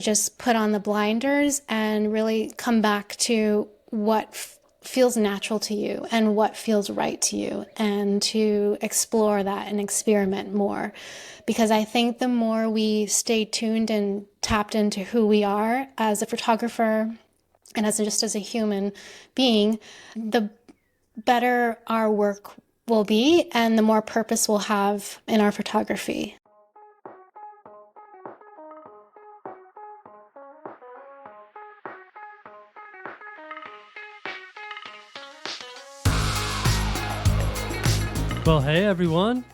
just put on the blinders and really come back to what feels natural to you and what feels right to you, and to explore that and experiment more. Because I think the more we stay tuned and tapped into who we are as a photographer and as a human being, the better our work will be and the more purpose we'll have in our photography. Well, hey everyone.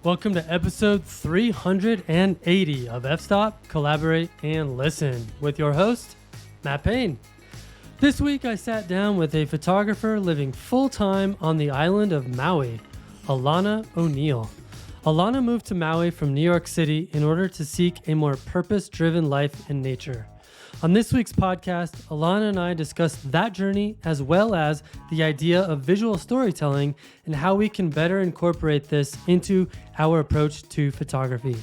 Welcome to episode 380 of F-Stop, Collaborate, and Listen with your host, Matt Payne. This week I sat down with a photographer living full-time on the island of Maui, Alanna O'Neil. Alana moved to Maui from New York City in order to seek a more purpose-driven life in nature. On this week's podcast, Alana and I discussed that journey as well as the idea of visual storytelling and how we can better incorporate this into our approach to photography.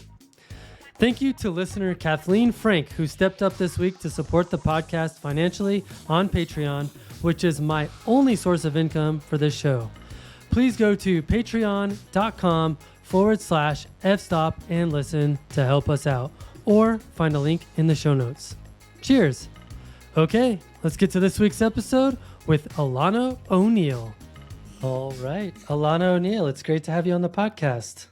Thank you to listener Kathleen Frank, who stepped up this week to support the podcast financially on Patreon, which is my only source of income for this show. Please go to patreon.com/fstop and listen to help us out, or find a link in the show notes. Cheers. Okay, let's get to this week's episode with Alanna O'Neil. All right, Alanna O'Neil, it's great to have you on the podcast.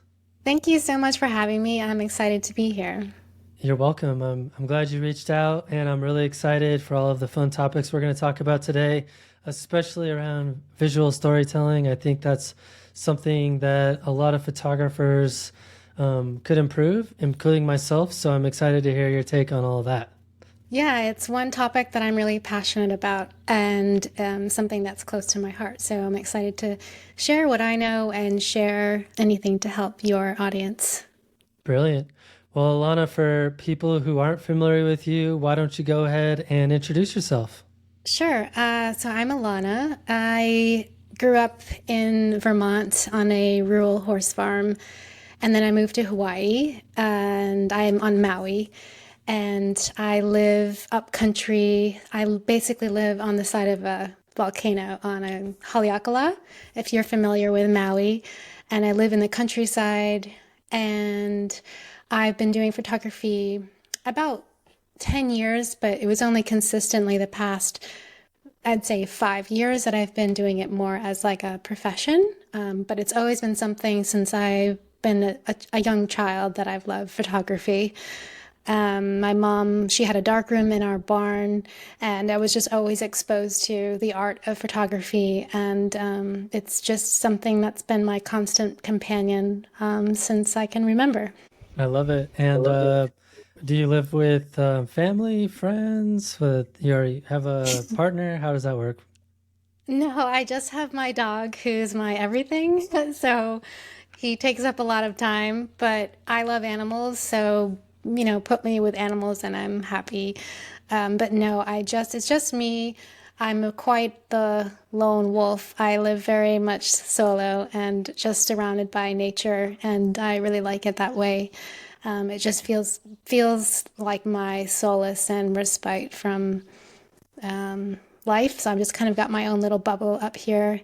Thank you so much for having me. I'm excited to be here. You're welcome. I'm glad you reached out, and I'm really excited for all of the fun topics we're going to talk about today, especially around visual storytelling. I think that's something that a lot of photographers could improve, including myself, so I'm excited to hear your take on all of that. Yeah, it's one topic that I'm really passionate about and something that's close to my heart. So I'm excited to share what I know and share anything to help your audience. Brilliant. Well, Alana, for people who aren't familiar with you, why don't you go ahead and introduce yourself? Sure. So I'm Alana. I grew up in Vermont on a rural horse farm, and then I moved to Hawaii, and I'm on Maui. And I live up country. I basically live on the side of a volcano on a Haleakala, if you're familiar with Maui. And I live in the countryside. And I've been doing photography about 10 years, but it was only consistently the past, I'd say 5 years that I've been doing it more as like a profession. But it's always been something since I've been a young child that I've loved photography. My mom, she had a darkroom in our barn, and I was just always exposed to the art of photography. And it's just something that's been my constant companion since I can remember. I love it. And do you live with family, friends? You have a partner? How does that work? No, I just have my dog, who's my everything. So he takes up a lot of time, but I love animals. So put me with animals and I'm happy. But no, it's just me. I'm quite the lone wolf. I live very much solo and just surrounded by nature, and I really like it that way. It just feels like my solace and respite from life. So I've just kind of got my own little bubble up here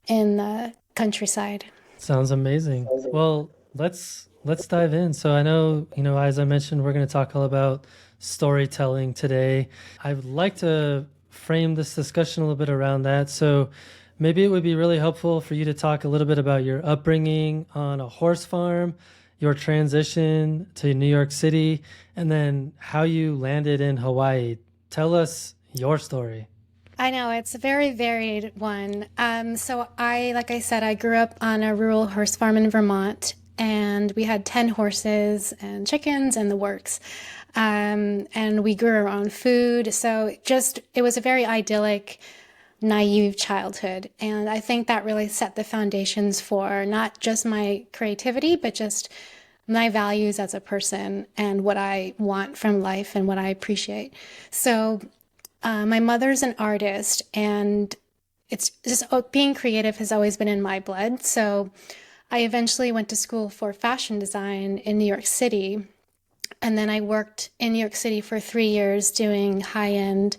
in the countryside. Sounds amazing. Well, let's dive in. So I know, as I mentioned, we're going to talk all about storytelling today. I would like to frame this discussion a little bit around that. So maybe it would be really helpful for you to talk a little bit about your upbringing on a horse farm, your transition to New York City, and then how you landed in Hawaii. Tell us your story. I know, it's a very varied one. So like I said, I grew up on a rural horse farm in Vermont, and we had 10 horses and chickens and the works. And we grew our own food. So it was a very idyllic, naive childhood. And I think that really set the foundations for not just my creativity, but just my values as a person and what I want from life and what I appreciate. So my mother's an artist, and it's just being creative has always been in my blood. So I eventually went to school for fashion design in New York City. And then I worked in New York City for 3 years doing high-end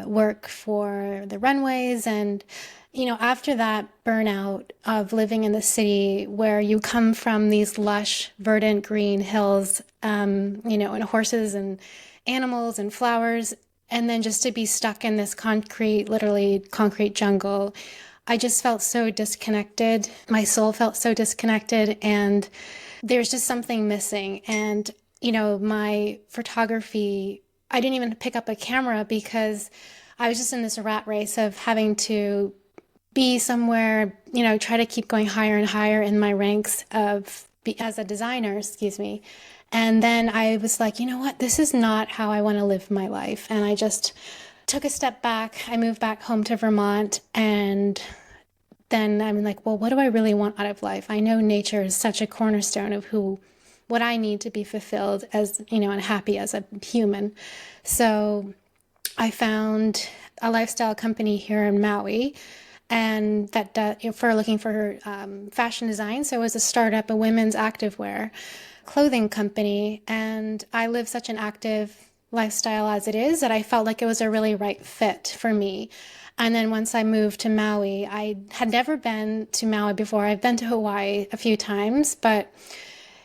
work for the runways. And, after that burnout of living in the city where you come from these lush, verdant green hills, and horses and animals and flowers, and then just to be stuck in this concrete, literally concrete jungle, I just felt so disconnected. My soul felt so disconnected, and there's just something missing. And, my photography, I didn't even pick up a camera because I was just in this rat race of having to be somewhere, try to keep going higher and higher in my ranks as a designer, excuse me. And then I was like, you know what? This is not how I want to live my life. And I just took a step back. I moved back home to Vermont, and then I'm like, well, what do I really want out of life? I know nature is such a cornerstone of what I need to be fulfilled as, and happy as a human. So I found a lifestyle company here in Maui, and for looking for fashion design. So it was a startup, a women's activewear clothing company. And I live such an active lifestyle as it is that I felt like it was a really right fit for me. And then once I moved to Maui, I had never been to Maui before. I've been to Hawaii a few times, but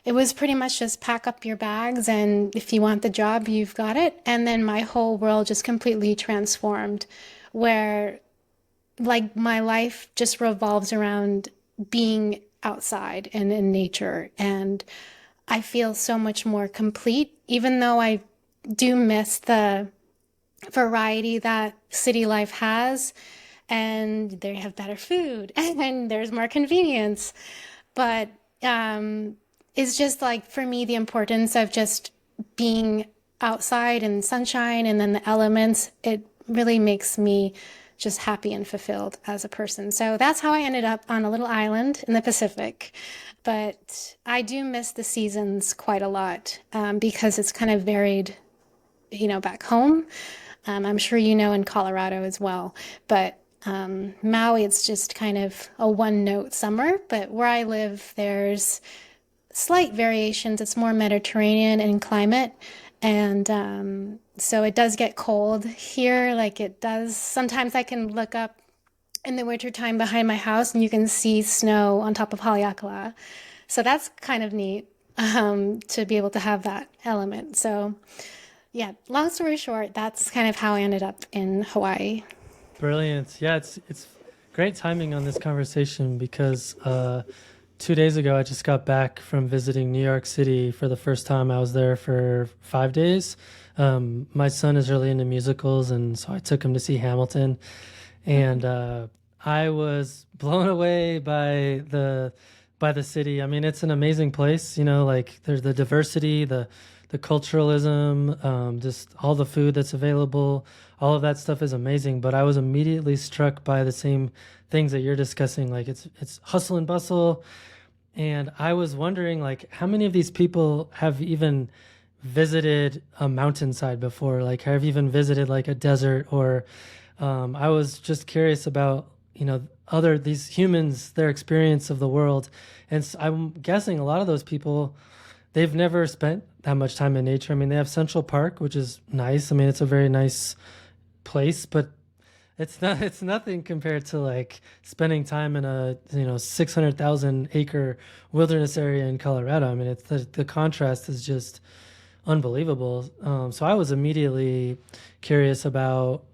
it was pretty much just pack up your bags, and if you want the job, you've got it. And then my whole world just completely transformed, where like my life just revolves around being outside and in nature. And I feel so much more complete, even though I do miss the variety that city life has. And they have better food and there's more convenience. But it's just like, for me, the importance of just being outside and sunshine and then the elements, it really makes me just happy and fulfilled as a person. So that's how I ended up on a little island in the Pacific. But I do miss the seasons quite a lot because it's kind of varied, back home. I'm sure in Colorado as well. But Maui, it's just kind of a one-note summer. But where I live, there's slight variations. It's more Mediterranean in climate. And so it does get cold here, like it does. Sometimes I can look up in the wintertime behind my house and you can see snow on top of Haleakala. So that's kind of neat to be able to have that element. So yeah, long story short, that's kind of how I ended up in Hawaii. Brilliant. Yeah, it's great timing on this conversation because 2 days ago I just got back from visiting New York City for the first time. I was there for 5 days. My son is really into musicals, and so I took him to see Hamilton, and I was blown away by the city. I mean, it's an amazing place. Like there's the diversity, the culturalism, just all the food that's available. All of that stuff is amazing. But I was immediately struck by the same things that you're discussing. Like it's hustle and bustle. And I was wondering, like, how many of these people have even visited a mountainside before? Like, have even visited like a desert? Or I was just curious about, these humans, their experience of the world. And I'm guessing a lot of those people, they've never spent that much time in nature. I mean, they have Central Park, which is nice. I mean, it's a very nice place, but it's nothing compared to like spending time in a 600,000 acre wilderness area in Colorado. I mean, it's the contrast is just unbelievable. So I was immediately curious about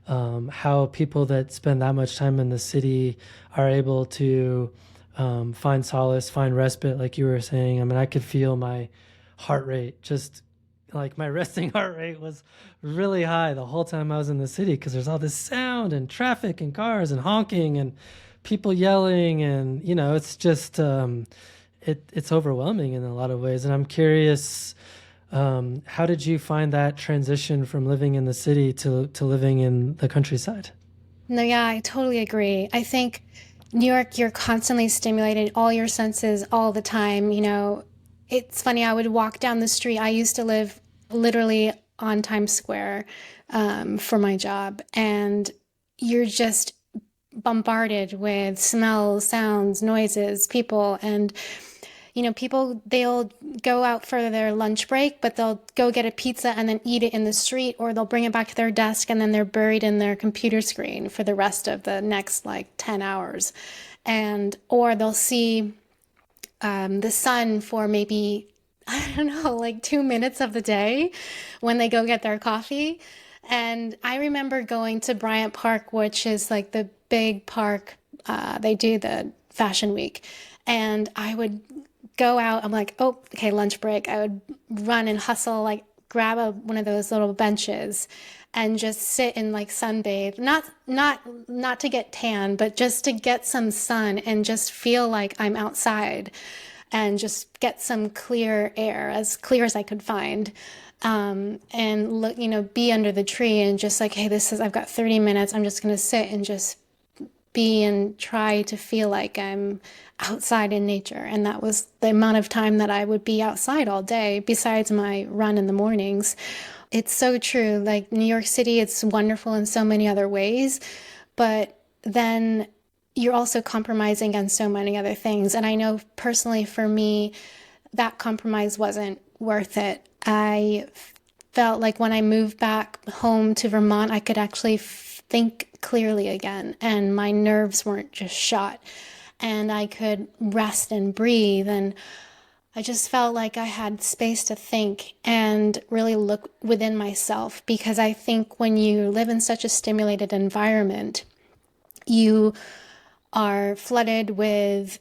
how people that spend that much time in the city are able to find solace, find respite, like you were saying. I mean, I could feel my heart rate, just like my resting heart rate was really high the whole time I was in the city, because there's all this sound and traffic and cars and honking and people yelling, and it's just it's overwhelming in a lot of ways. And I'm curious, how did you find that transition from living in the city to living in the countryside? No, yeah, I totally agree. I think New York, you're constantly stimulated, all your senses all the time. It's funny, I would walk down the street. I used to live literally on Times Square for my job, and you're just bombarded with smells, sounds, noises, people. And People, they'll go out for their lunch break, but they'll go get a pizza and then eat it in the street, or they'll bring it back to their desk and then they're buried in their computer screen for the rest of the next like 10 hours. Or they'll see the sun for maybe, I don't know, like 2 minutes of the day when they go get their coffee. And I remember going to Bryant Park, which is like the big park. They do the Fashion Week. And I would go out. I'm like, oh, okay, lunch break. I would run and hustle, like grab one of those little benches and just sit and like sunbathe. Not to get tan, but just to get some sun and just feel like I'm outside and just get some clear air, as clear as I could find. And look, be under the tree and just like, hey, I've got 30 minutes. I'm just going to sit and just be and try to feel like I'm outside in nature. And that was the amount of time that I would be outside all day, besides my run in the mornings. It's so true. Like New York City, it's wonderful in so many other ways, but then you're also compromising on so many other things. And I know personally for me, that compromise wasn't worth it. I felt like when I moved back home to Vermont, I could actually think clearly again, and my nerves weren't just shot, and I could rest and breathe. And I just felt like I had space to think and really look within myself, because I think when you live in such a stimulated environment, you are flooded with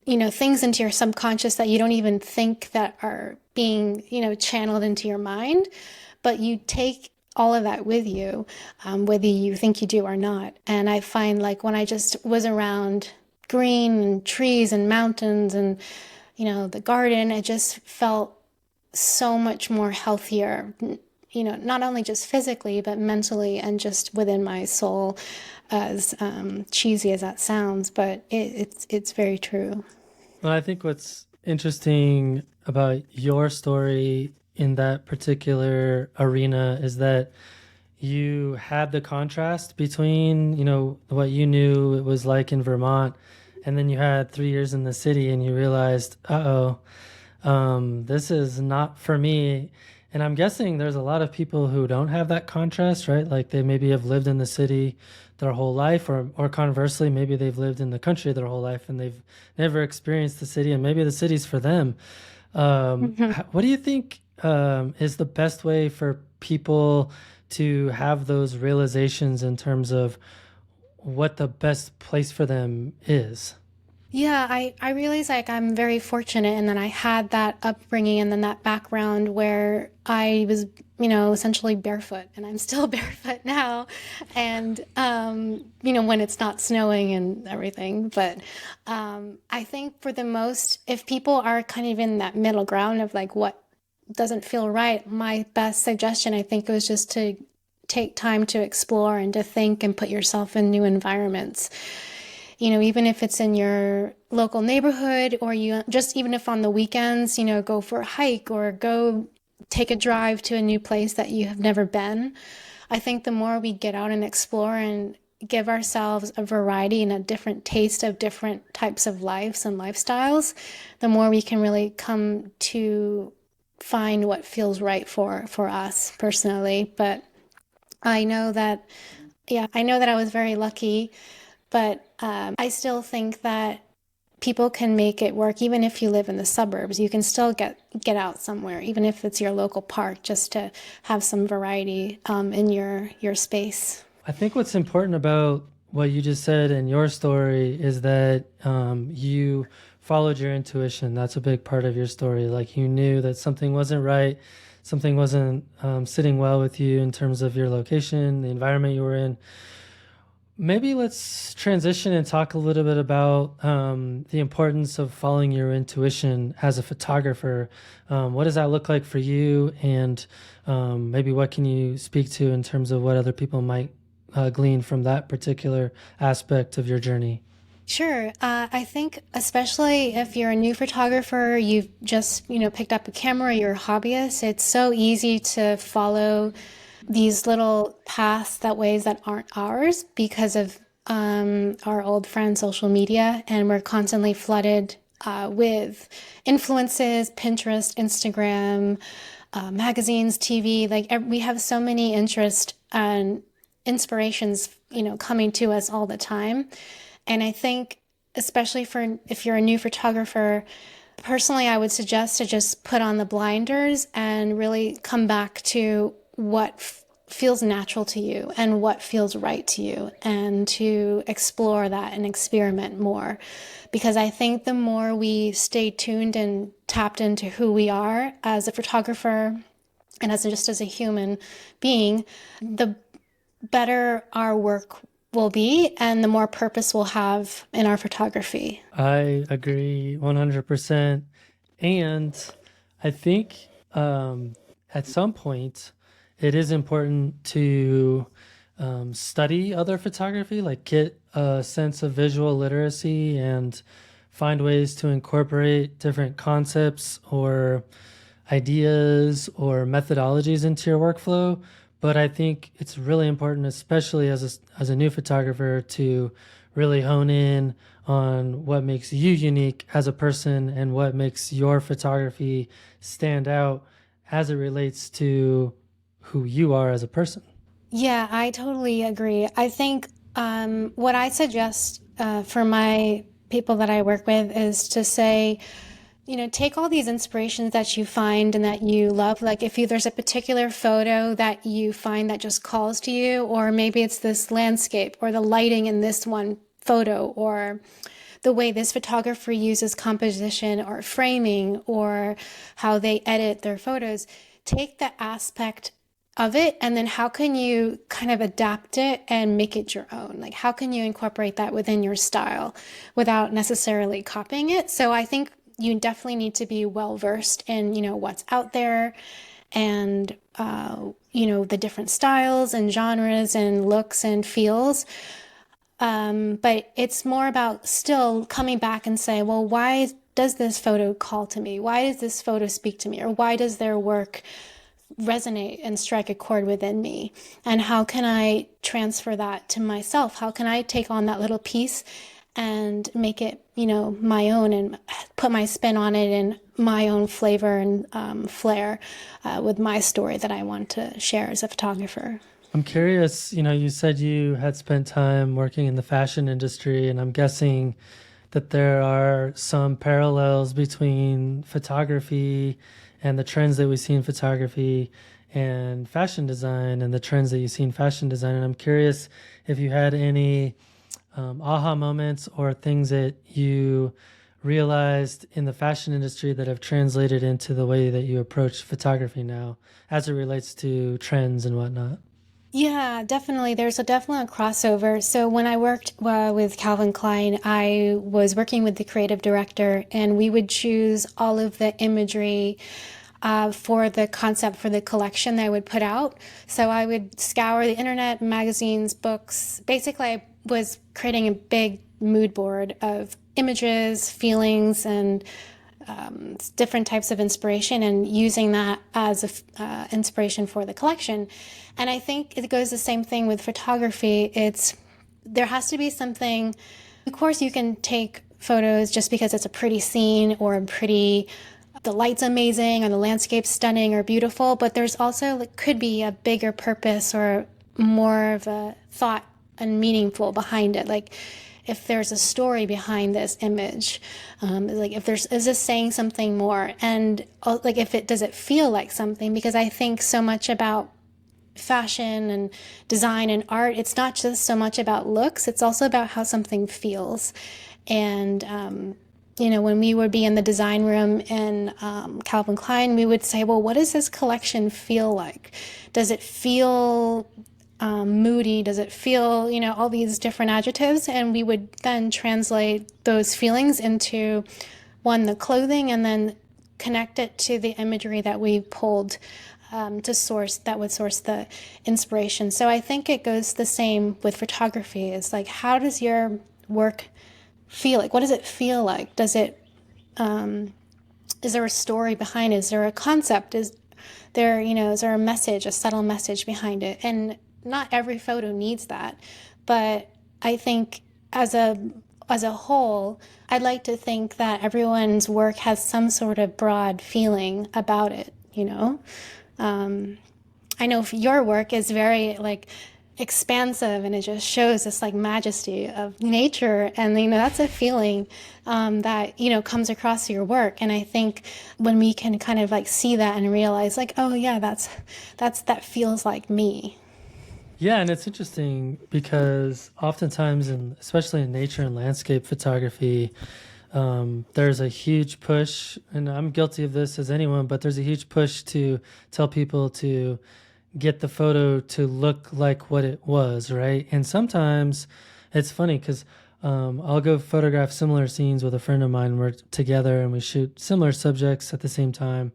things into your subconscious that you don't even think that are being channeled into your mind, but you take all of that with you, whether you think you do or not. And I find like when I just was around green and trees and mountains and the garden, I just felt so much more healthier, not only just physically, but mentally and just within my soul, as cheesy as that sounds, but it's very true. Well, I think what's interesting about your story in that particular arena is that you had the contrast between, what you knew it was like in Vermont, and then you had 3 years in the city and you realized, this is not for me. And I'm guessing there's a lot of people who don't have that contrast, right? Like they maybe have lived in the city their whole life, or conversely, maybe they've lived in the country their whole life and they've never experienced the city, and maybe the city's for them. What do you think is the best way for people to have those realizations in terms of what the best place for them is? Yeah, I realize like I'm very fortunate and then I had that upbringing and then that background where I was, essentially barefoot, and I'm still barefoot now. And, when it's not snowing and everything. But I think for the most, if people are kind of in that middle ground of like what doesn't feel right, my best suggestion, I think, was just to take time to explore and to think and put yourself in new environments. Even if it's in your local neighborhood, or even if on the weekends, go for a hike or go take a drive to a new place that you have never been. I think the more we get out and explore and give ourselves a variety and a different taste of different types of lives and lifestyles, the more we can really come to find what feels right for us personally. But I know that, I was very lucky. But I still think that people can make it work. Even if you live in the suburbs, you can still get out somewhere, even if it's your local park, just to have some variety in your space. I think what's important about what you just said in your story is that you followed your intuition. That's a big part of your story. Like you knew that something wasn't right, something wasn't sitting well with you in terms of your location, the environment you were in. Maybe let's transition and talk a little bit about the importance of following your intuition as a photographer. What does that look like for you? And maybe what can you speak to in terms of what other people might glean from that particular aspect of your journey? Sure. I think especially if you're a new photographer, you've just, picked up a camera, you're a hobbyist, it's so easy to follow these little paths that aren't ours because of our old friend social media, and we're constantly flooded with influences, Pinterest, Instagram, magazines, TV. Like we have so many interests and inspirations, coming to us all the time. And I think, especially for if you're a new photographer, personally, I would suggest to just put on the blinders and really come back to what feels natural to you and what feels right to you, and to explore that and experiment more. Because I think the more we stay tuned and tapped into who we are as a photographer and just as a human being, the better our work will be and the more purpose we'll have in our photography. I agree 100%. And I think at some point it is important to study other photography, like get a sense of visual literacy and find ways to incorporate different concepts or ideas or methodologies into your workflow. But I think it's really important, especially as a new photographer, to really hone in on what makes you unique as a person and what makes your photography stand out as it relates to who you are as a person. Yeah, I totally agree. I think what I suggest for my people that I work with is to say, take all these inspirations that you find and that you love. Like if there's a particular photo that you find that just calls to you, or maybe it's this landscape or the lighting in this one photo, or the way this photographer uses composition or framing, or how they edit their photos, take the aspect of it, and then how can you kind of adapt it and make it your own? Like how can you incorporate that within your style without necessarily copying it? So I think you definitely need to be well versed in, what's out there, and the different styles and genres and looks and feels. But it's more about still coming back and say, well, why does this photo call to me? Why does this photo speak to me? Or why does their work resonate and strike a chord within me? And how can I transfer that to myself? How can I take on that little piece and make it, my own, and put my spin on it and my own flavor and flair with my story that I want to share as a photographer? I'm curious, you said you had spent time working in the fashion industry, and I'm guessing that there are some parallels between photography and the trends that we see in photography and fashion design and the trends that you see in fashion design. And I'm curious if you had any aha moments or things that you realized in the fashion industry that have translated into the way that you approach photography now as it relates to trends and whatnot. Yeah, definitely. There's definitely a crossover. So when I worked with Calvin Klein, I was working with the creative director, and we would choose all of the imagery for the concept for the collection that I would put out. So I would scour the internet, magazines, books. Basically, I was creating a big mood board of images, feelings, and different types of inspiration, and using that as inspiration for the collection. And I think it goes the same thing with photography. There has to be something. Of course, you can take photos just because it's a pretty scene or the light's amazing or the landscape's stunning or beautiful, but there's also could be a bigger purpose or more of a thought and meaningful behind it. Like if there's a story behind this image, like is this saying something more? And like does it feel like something? Because I think so much about fashion and design and art, it's not just so much about looks, it's also about how something feels. And when we would be in the design room in Calvin Klein, we would say, well, what does this collection feel like? Does it feel moody? Does it feel, all these different adjectives? And we would then translate those feelings into the clothing, and then connect it to the imagery that we pulled that would source the inspiration. So I think it goes the same with photography. It's like, how does your work feel like? What does it feel like? Is there a story behind it? Is there a concept? Is there a message, a subtle message behind it? And not every photo needs that, but I think as a as a whole, I'd like to think that everyone's work has some sort of broad feeling about it, you know? I know your work is very like expansive, and it just shows this like majesty of nature, and that's a feeling that comes across your work. And I think when we can kind of like see that and realize like, oh yeah, that feels like me. Yeah, and it's interesting because oftentimes, especially in nature and landscape photography, there's a huge push, and I'm guilty of this as anyone, but there's a huge push to tell people to get the photo to look like what it was, right? And sometimes it's funny because I'll go photograph similar scenes with a friend of mine. We're together and we shoot similar subjects at the same time.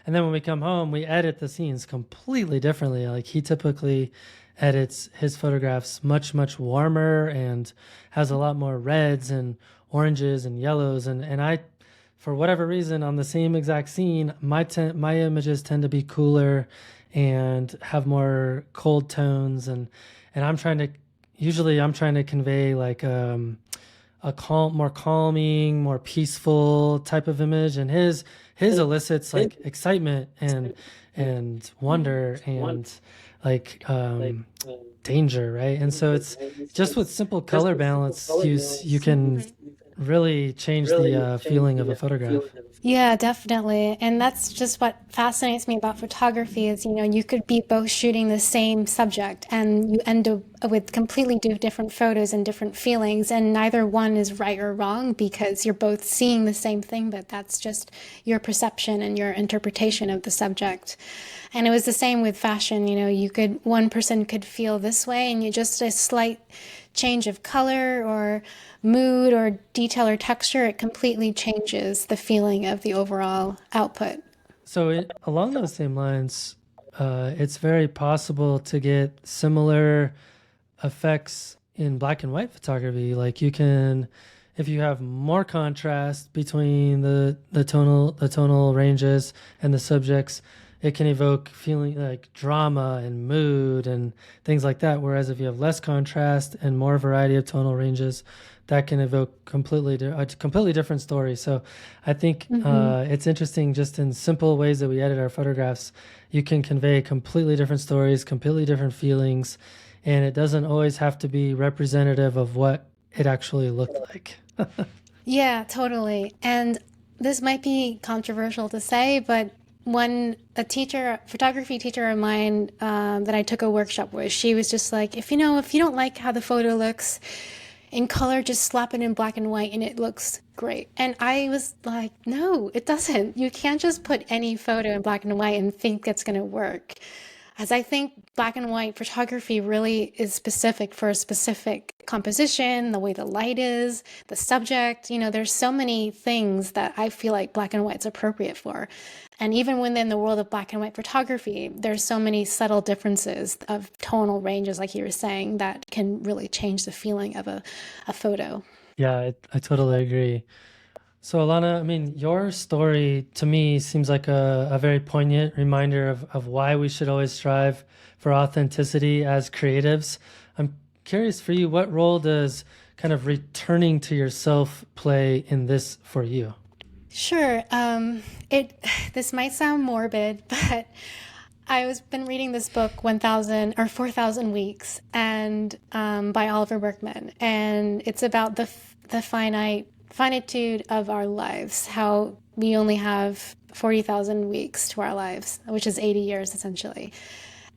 And then when we come home, we edit the scenes completely differently. Like he typically edits his photographs much, much warmer and has a lot more reds and oranges and yellows. And I, for whatever reason, on the same exact scene, my images tend to be cooler and have more cold tones. And I'm trying to convey like a more calming, more peaceful type of image, and his elicits like excitement and wonder and like danger, right? And so it's just with simple color balance, you can really change the feeling of a photograph. Yeah, definitely. And that's just what fascinates me about photography is, you could be both shooting the same subject and you end up with completely different photos and different feelings, and neither one is right or wrong because you're both seeing the same thing, but that's just your perception and your interpretation of the subject. And it was the same with fashion, one person could feel this way and you just a slight change of color or mood or detail or texture, it completely changes the feeling of the overall output. So along those same lines, it's very possible to get similar effects in black and white photography. Like you can, if you have more contrast between the tonal ranges and the subjects, it can evoke feeling like drama and mood and things like that. Whereas if you have less contrast and more variety of tonal ranges, that can evoke a completely different story. So I think it's interesting just in simple ways that we edit our photographs, you can convey completely different stories, completely different feelings, and it doesn't always have to be representative of what it actually looked like. Yeah, totally. And this might be controversial to say, but photography teacher of mine that I took a workshop with, she was just like, if you don't like how the photo looks in color, just slap it in black and white and it looks great. And I was like, no, it doesn't. You can't just put any photo in black and white and think it's going to work. As I think black and white photography really is specific for a specific composition, the way the light is, the subject, there's so many things that I feel like black and white's appropriate for. And even within the world of black and white photography, there's so many subtle differences of tonal ranges, like you were saying, that can really change the feeling of a photo. Yeah, I totally agree. So Alana, I mean, your story to me seems like a very poignant reminder of why we should always strive for authenticity as creatives. I'm curious for you, what role does kind of returning to yourself play in this for you? Sure. This might sound morbid, but I was been reading this book 1,000 or 4,000 Weeks and by Oliver Burkeman, and it's about the finitude of our lives, how we only have 40,000 weeks to our lives, which is 80 years essentially.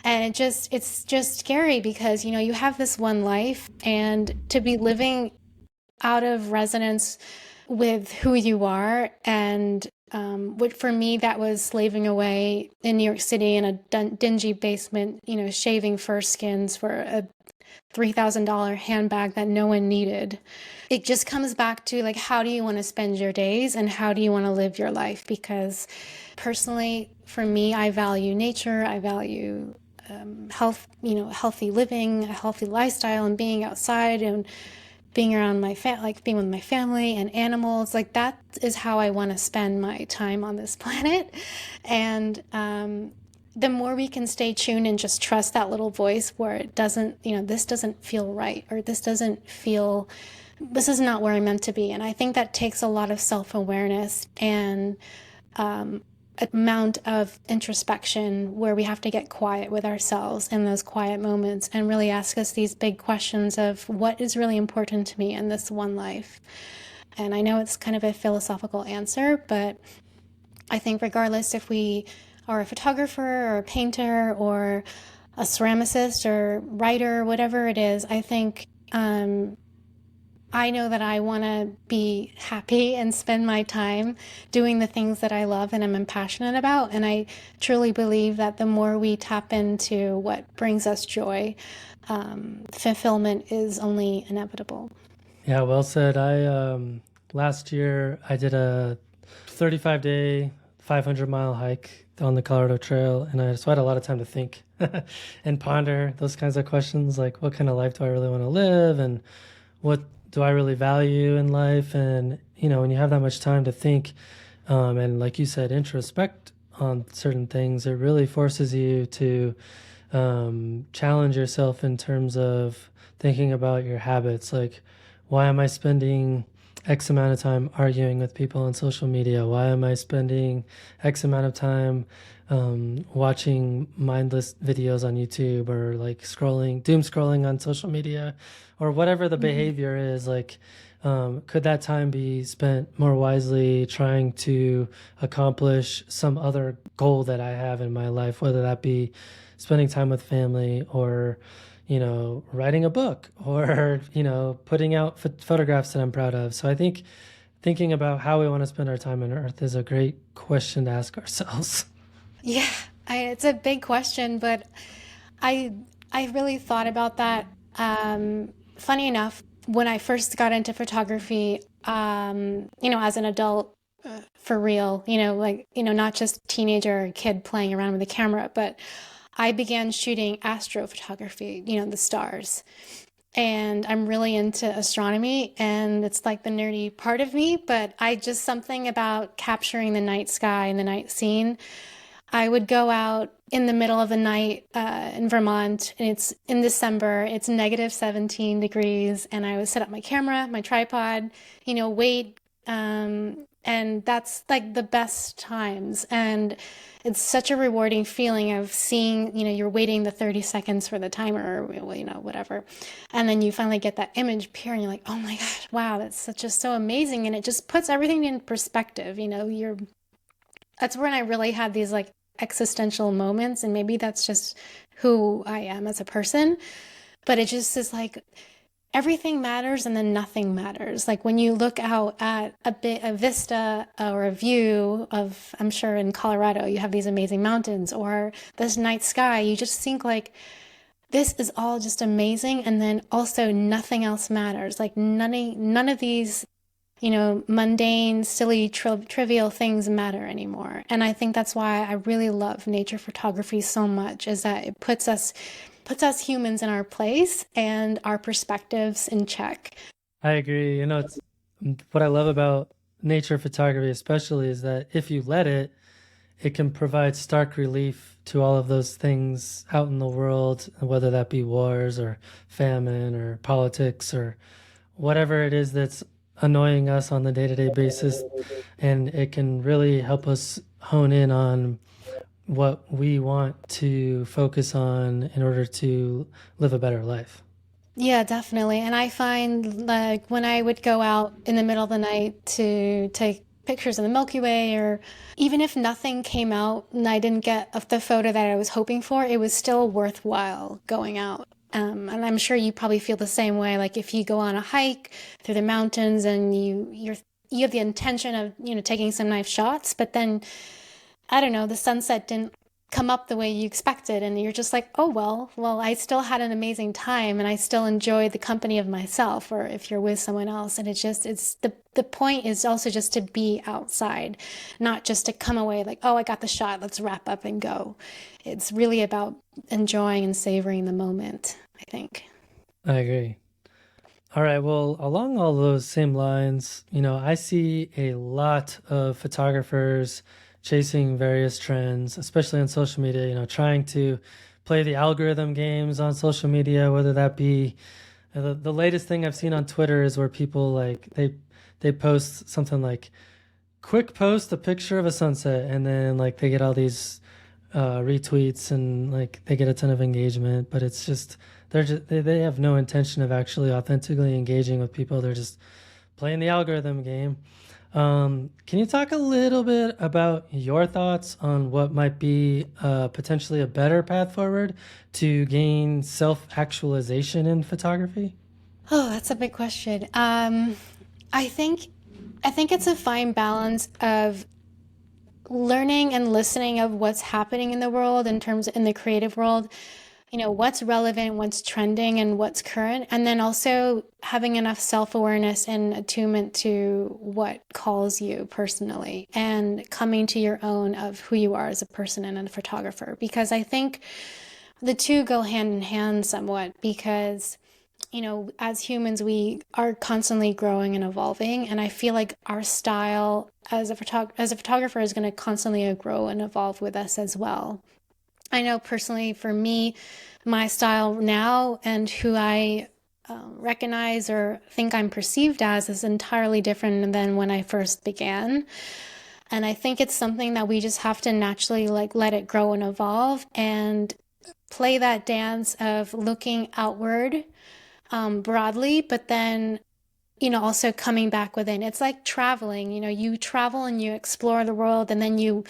And it's just scary because, you have this one life, and to be living out of resonance with who you are. And what for me, that was slaving away in New York City in a dingy basement, shaving fur skins for a $3,000 handbag that no one needed. It just comes back to like, how do you want to spend your days and how do you want to live your life? Because personally, for me, I value nature. I value health, healthy living, a healthy lifestyle, and being outside and being around being with my family and animals. Like that is how I want to spend my time on this planet. And the more we can stay tuned and just trust that little voice where it doesn't, this doesn't feel right, or this is not where I'm meant to be. And I think that takes a lot of self-awareness and amount of introspection, where we have to get quiet with ourselves in those quiet moments and really ask us these big questions of what is really important to me in this one life. And I know it's kind of a philosophical answer, but I think regardless if we are a photographer or a painter or a ceramicist or writer, whatever it is, I think I know that I want to be happy and spend my time doing the things that I love and I'm passionate about. And I truly believe that the more we tap into what brings us joy, fulfillment is only inevitable. Yeah, well said. I last year I did a 35-day, 500-mile hike on the Colorado Trail, and so I had a lot of time to think and ponder those kinds of questions, like what kind of life do I really want to live, and what do I really value in life? And when you have that much time to think, and like you said, introspect on certain things, it really forces you to challenge yourself in terms of thinking about your habits. Like, why am I spending X amount of time arguing with people on social media? Why am I spending X amount of time watching mindless videos on YouTube, or like doom scrolling on social media, or whatever the behavior is? Like, could that time be spent more wisely trying to accomplish some other goal that I have in my life, whether that be spending time with family, or writing a book, or putting out photographs that I'm proud of. So I think thinking about how we want to spend our time on Earth is a great question to ask ourselves. Yeah, it's a big question, but I I really thought about that. Funny enough, when I first got into photography, as an adult, for real, like, not just teenager or kid playing around with a camera, but I began shooting astrophotography, the stars. And I'm really into astronomy, and it's like the nerdy part of me, but I just something about capturing the night sky and the night scene. I would go out in the middle of the night in Vermont, and it's in December, it's negative 17 degrees, and I would set up my camera, my tripod, wait. And that's like the best times. And it's such a rewarding feeling of seeing, you're waiting the 30 seconds for the timer, or, whatever. And then you finally get that image appear, and you're like, oh my gosh, wow, that's just so amazing. And it just puts everything in perspective. That's when I really had these like existential moments, and maybe that's just who I am as a person. But it just is like everything matters and then nothing matters. Like when you look out at a vista or a view of, I'm sure in Colorado, you have these amazing mountains or this night sky, you just think like, this is all just amazing. And then also nothing else matters. Like none of these mundane, silly, trivial things matter anymore. And I think that's why I really love nature photography so much, is that it puts us humans in our place and our perspectives in check. I agree. It's what I love about nature photography, especially, is that if you let it, it can provide stark relief to all of those things out in the world, whether that be wars or famine or politics or whatever it is that's annoying us on the day-to-day basis. And it can really help us hone in on what we want to focus on in order to live a better life. Yeah, definitely. And I find like when I would go out in the middle of the night to take pictures of the Milky Way, or even if nothing came out and I didn't get the photo that I was hoping for, it was still worthwhile going out. And I'm sure you probably feel the same way. Like if you go on a hike through the mountains and you have the intention of taking some nice shots, but then I don't know, the sunset didn't come up the way you expected, and you're just like, oh well, I still had an amazing time, and I still enjoyed the company of myself. Or if you're with someone else, and it's the point is also just to be outside, not just to come away like, oh, I got the shot, let's wrap up and go. It's really about enjoying and savoring the moment, I think. I agree. All right. Well, along all those same lines, I see a lot of photographers chasing various trends, especially on social media, trying to play the algorithm games on social media, whether that be the latest thing I've seen on Twitter is where people like they post something like quick post a picture of a sunset, and then like they get all these retweets, and like they get a ton of engagement, but it's just they have no intention of actually authentically engaging with people. They're just playing the algorithm game. Can you talk a little bit about your thoughts on what might be potentially a better path forward to gain self-actualization in photography? Oh, that's a big question. I think it's a fine balance of learning and listening of what's happening in the world in the creative world, what's relevant, what's trending, and what's current, and then also having enough self-awareness and attunement to what calls you personally and coming to your own of who you are as a person and a photographer. Because I think the two go hand in hand somewhat, because as humans, we are constantly growing and evolving. And I feel like our style as a photographer is going to constantly grow and evolve with us as well. I know personally for me, my style now and who I recognize or think I'm perceived as is entirely different than when I first began. And I think it's something that we just have to naturally like let it grow and evolve and play that dance of looking outward broadly, but then also coming back within. It's like traveling. You travel and you explore the world, and then you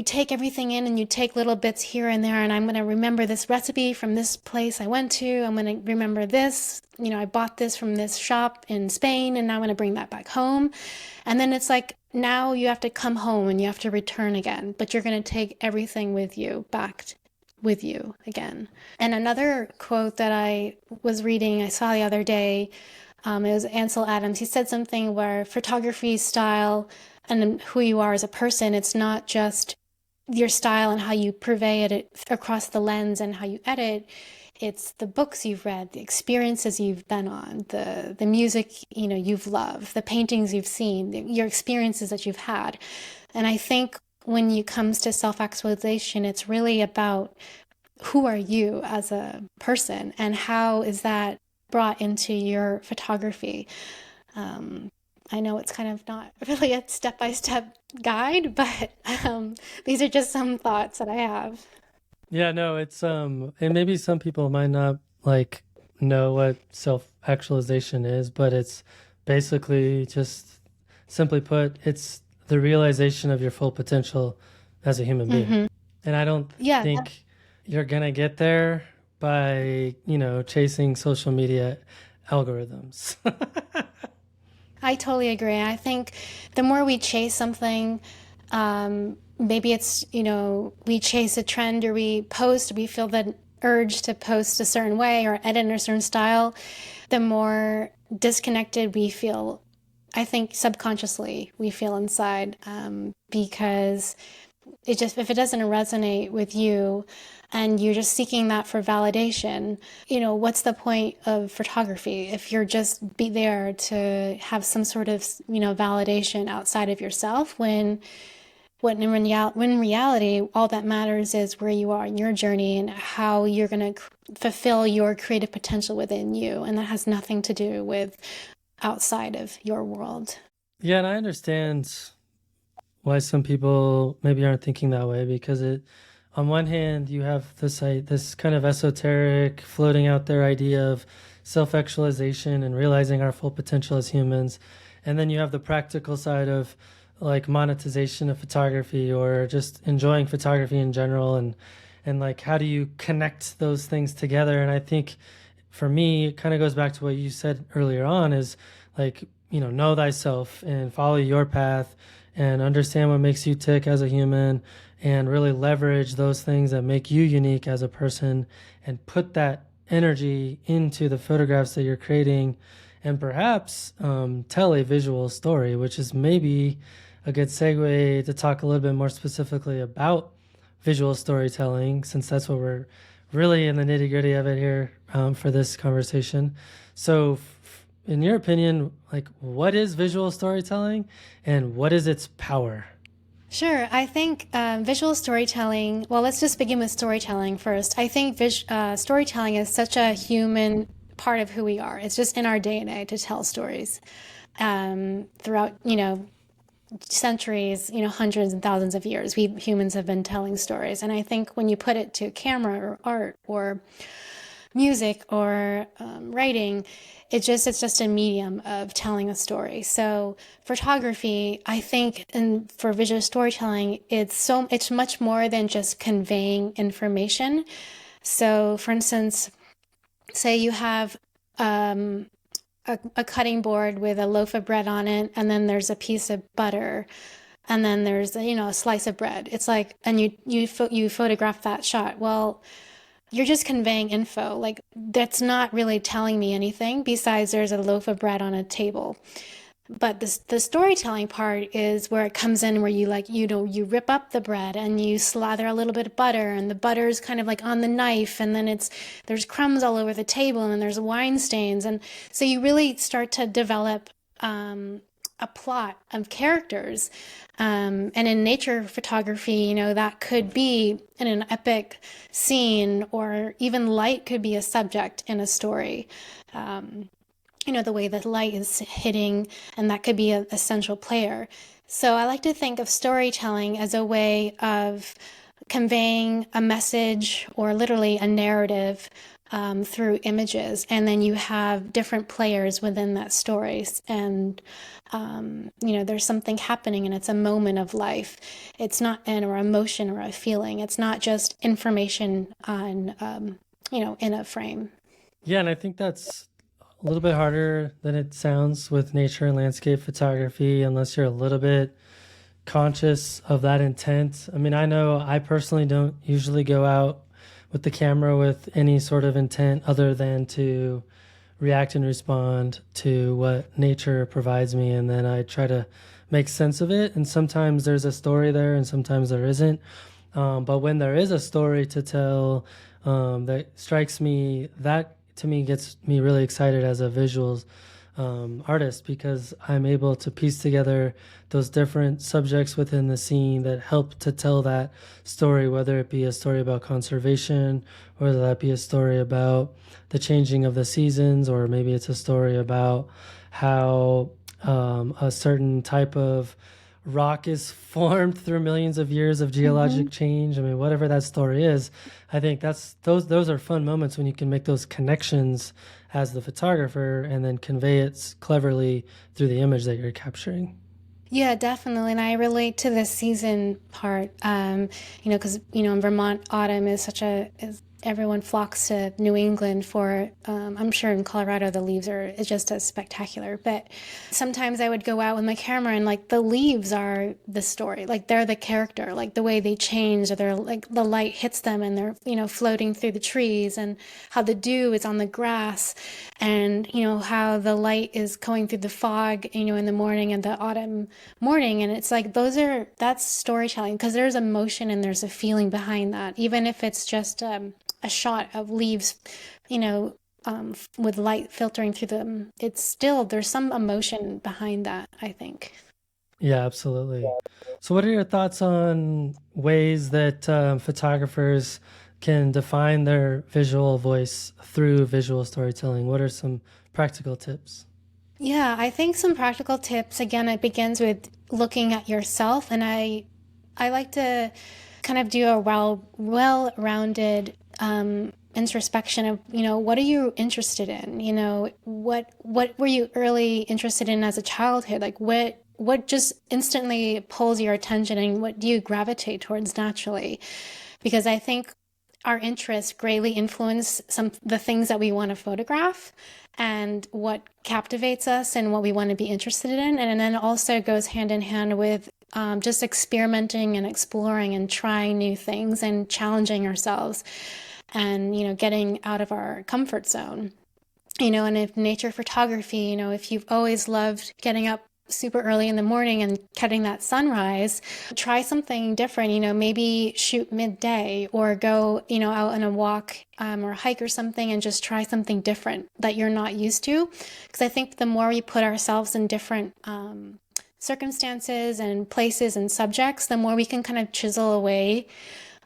take everything in and you take little bits here and there. And I'm going to remember this recipe from this place I went to. I'm going to remember this. I bought this from this shop in Spain, and now I'm going to bring that back home. And then it's like now you have to come home and you have to return again, but you're going to take everything with you back with you again. And another quote that I was reading, I saw the other day, it was Ansel Adams. He said something where photography style and who you are as a person, it's not just your style and how you purvey it across the lens and how you edit. It's the books you've read, the experiences you've been on, the music you've loved, the paintings you've seen, your experiences that you've had. And I think when it comes to self-actualization, it's really about who are you as a person and how is that brought into your photography. I know it's kind of not really a step-by-step guide, but these are just some thoughts that I have. Yeah, no, it's and maybe some people might not like know what self-actualization is, but it's basically just simply put, it's the realization of your full potential as a human being. And I don't Yeah, think you're gonna get there by, chasing social media algorithms. I totally agree. I think the more we chase something, maybe it's, we chase a trend or we feel the urge to post a certain way or edit in a certain style, the more disconnected we feel. I think subconsciously we feel inside, because if it doesn't resonate with you and you're just seeking that for validation, what's the point of photography if you're just be there to have some sort of, validation outside of yourself when reality, all that matters is where you are in your journey and how you're going to fulfill your creative potential within you. And that has nothing to do with outside of your world. Yeah, and I understand why some people maybe aren't thinking that way, because on one hand, you have this kind of esoteric floating out there idea of self-actualization and realizing our full potential as humans. And then you have the practical side of like monetization of photography or just enjoying photography in general. And like, how do you connect those things together? And I think for me, it kind of goes back to what you said earlier on is like, know thyself and follow your path and understand what makes you tick as a human and really leverage those things that make you unique as a person and put that energy into the photographs that you're creating and perhaps tell a visual story, which is maybe a good segue to talk a little bit more specifically about visual storytelling, since that's what we're really in the nitty gritty of it here for this conversation. So in your opinion, like what is visual storytelling and what is its power? Sure. I think visual storytelling, well, let's just begin with storytelling first. I think storytelling is such a human part of who we are. It's just in our DNA to tell stories throughout, centuries, hundreds and thousands of years. We humans have been telling stories. And I think when you put it to camera or art or music or writing, it's just a medium of telling a story. So photography, I think, and for visual storytelling, it's much more than just conveying information. So, for instance, say you have a cutting board with a loaf of bread on it, and then there's a piece of butter, and then there's a slice of bread. It's like, and you photograph that shot. Well, you're just conveying info. Like, that's not really telling me anything besides there's a loaf of bread on a table. But the storytelling part is where it comes in, where you rip up the bread and you slather a little bit of butter, and the butter is kind of like on the knife, and then there's crumbs all over the table, and there's wine stains, and so you really start to develop a plot of characters. And in nature photography, that could be in an epic scene, or even light could be a subject in a story. The way that light is hitting, and that could be a central player. So I like to think of storytelling as a way of conveying a message or literally a narrative through images, and then you have different players within that story, and there's something happening, and it's a moment of life. It's not or emotion or a feeling. It's not just information on in a frame. Yeah, and I think that's a little bit harder than it sounds with nature and landscape photography, unless you're a little bit conscious of that intent. I mean, I know I personally don't usually go out with the camera with any sort of intent other than to react and respond to what nature provides me, and then I try to make sense of it. And sometimes there's a story there, and sometimes there isn't. But when there is a story to tell that strikes me, that to me gets me really excited as a visuals artist, because I'm able to piece together those different subjects within the scene that help to tell that story, whether it be a story about conservation, or whether that be a story about the changing of the seasons, or maybe it's a story about how a certain type of rock is formed through millions of years of geologic change. I mean, whatever that story is, I think those are fun moments when you can make those connections as the photographer and then convey it cleverly through the image that you're capturing. Yeah, definitely. And I relate to the season part, because, in Vermont, autumn is everyone flocks to New England for, I'm sure in Colorado, the leaves it's just as spectacular. But sometimes I would go out with my camera, and like the leaves are the story, like they're the character, like the way they change, or they're like the light hits them, and they're, floating through the trees, and how the dew is on the grass, and, how the light is going through the fog, in the morning, and the autumn morning. And it's like, that's storytelling, because there's emotion and there's a feeling behind that, even if it's just a shot of leaves, with light filtering through them. It's still, there's some emotion behind that, I think. Yeah, absolutely. So what are your thoughts on ways that photographers can define their visual voice through visual storytelling? What are some practical tips? Yeah, I think some practical tips, again, it begins with looking at yourself. And I like to kind of do a well-rounded introspection of, what are you interested in? What were you early interested in as a childhood? Like what just instantly pulls your attention, and what do you gravitate towards naturally? Because I think our interests greatly influence the things that we want to photograph, and what captivates us and what we want to be interested in. And then also goes hand in hand with just experimenting and exploring and trying new things and challenging ourselves, and getting out of our comfort zone. And if nature photography, if you've always loved getting up super early in the morning and catching that sunrise, try something different. Maybe shoot midday, or go out on a walk or hike or something, and just try something different that you're not used to. Because I think the more we put ourselves in different circumstances and places and subjects, the more we can kind of chisel away,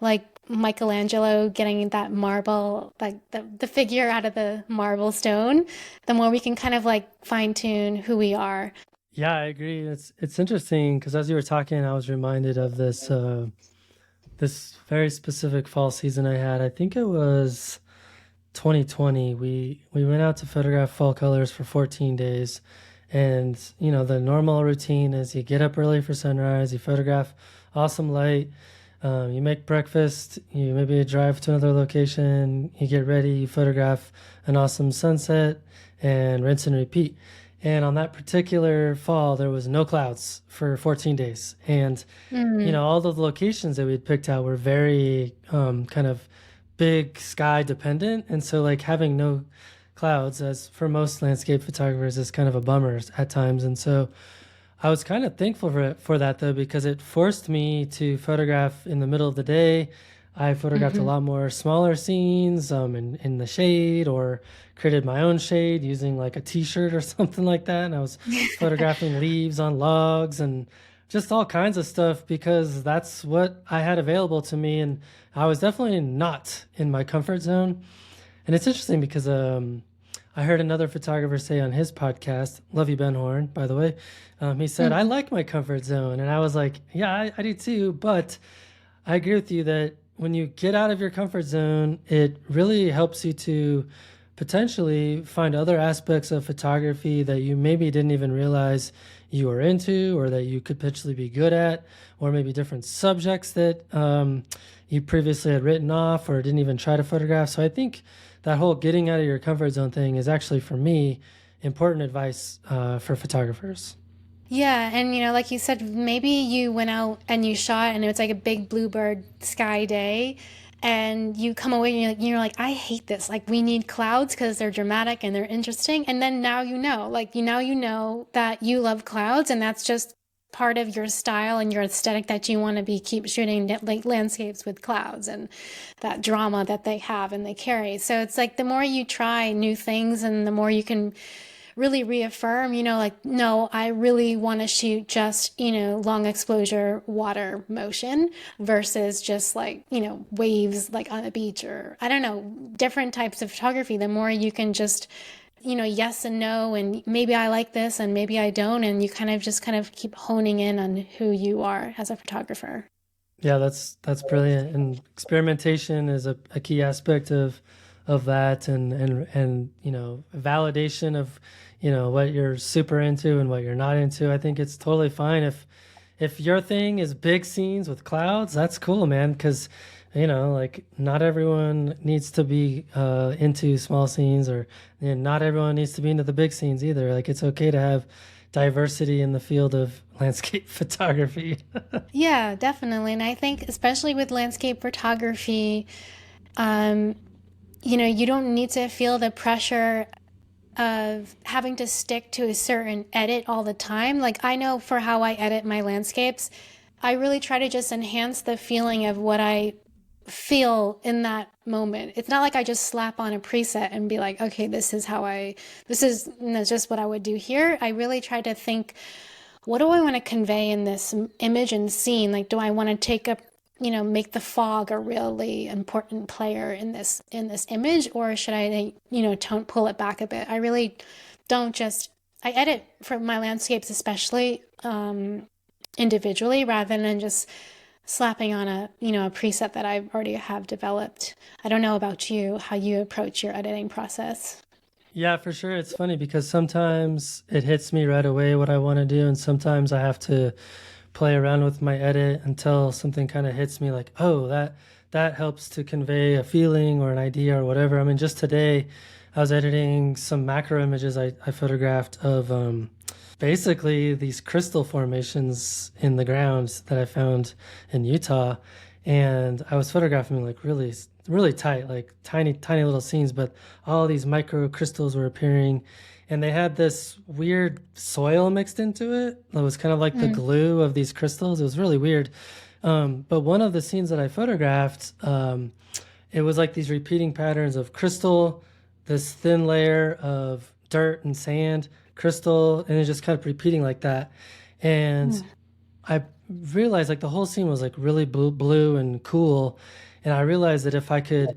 like Michelangelo getting that marble, like the figure out of the marble stone, the more we can kind of like fine tune who we are. Yeah, I agree. It's interesting because as you were talking, I was reminded of this very specific fall season I had. I think it was 2020. We went out to photograph fall colors for 14 days. And, the normal routine is you get up early for sunrise, you photograph awesome light, you make breakfast, you maybe drive to another location, you get ready, you photograph an awesome sunset, and rinse and repeat. And on that particular fall, there was no clouds for 14 days. And, all the locations that we'd picked out were very kind of big sky dependent. And so, like, having no clouds, as for most landscape photographers, is kind of a bummer at times. And so I was kind of thankful for that, though, because it forced me to photograph in the middle of the day. I photographed a lot more smaller scenes in the shade, or created my own shade using like a t-shirt or something like that. And I was photographing leaves on logs and just all kinds of stuff because that's what I had available to me. And I was definitely not in my comfort zone. And it's interesting because I heard another photographer say on his podcast, Love You Ben Horn, by the way, he said, I like my comfort zone. And I was like, yeah, I do too. But I agree with you that when you get out of your comfort zone, it really helps you to potentially find other aspects of photography that you maybe didn't even realize you were into, or that you could potentially be good at, or maybe different subjects that you previously had written off or didn't even try to photograph. So I think that whole getting out of your comfort zone thing is actually, for me, important advice for photographers. Yeah, and like you said, maybe you went out and you shot and it was like a big bluebird sky day, and you come away and you're like, I hate this. Like, we need clouds because they're dramatic and they're interesting. And then now you know that you love clouds, and that's just part of your style and your aesthetic, that you want to keep shooting like landscapes with clouds and that drama that they have and they carry. So it's like the more you try new things and the more you can really reaffirm, like, no, I really want to shoot just, long exposure water motion versus just like, waves like on a beach, or I don't know, different types of photography. The more you can just, yes and no, and maybe I like this and maybe I don't. And you kind of keep honing in on who you are as a photographer. Yeah, that's brilliant. And experimentation is a key aspect of that, and validation of what you're super into and what you're not into. I think it's totally fine if your thing is big scenes with clouds. That's cool, man, because like, not everyone needs to be into small scenes, or not everyone needs to be into the big scenes either. Like, it's okay to have diversity in the field of landscape photography. Yeah, definitely. And I think especially with landscape photography, you don't need to feel the pressure of having to stick to a certain edit all the time. Like, I know for how I edit my landscapes, I really try to just enhance the feeling of what I feel in that moment. It's not like I just slap on a preset and be like, okay, this is just what I would do here. I really try to think, what do I want to convey in this image and scene? Like, do I want to take up, make the fog a really important player in this image, or should I, pull it back a bit? I really don't I edit for my landscapes, especially individually, rather than just slapping on a preset that I already have developed. I don't know about you, how you approach your editing process. Yeah, for sure. It's funny because sometimes it hits me right away what I want to do, and sometimes I have to play around with my edit until something kind of hits me, like, oh, that helps to convey a feeling or an idea or whatever. I mean, just today I was editing some macro images I photographed of basically these crystal formations in the ground that I found in Utah. And I was photographing like really, really tight, like tiny, tiny little scenes, but all these micro crystals were appearing, and they had this weird soil mixed into it. It was kind of like the glue of these crystals. It was really weird. But one of the scenes that I photographed, it was like these repeating patterns of crystal, this thin layer of dirt and sand, crystal, and it just kind of repeating like that. And Mm. I realized like the whole scene was like really blue and cool, and I realized that if I could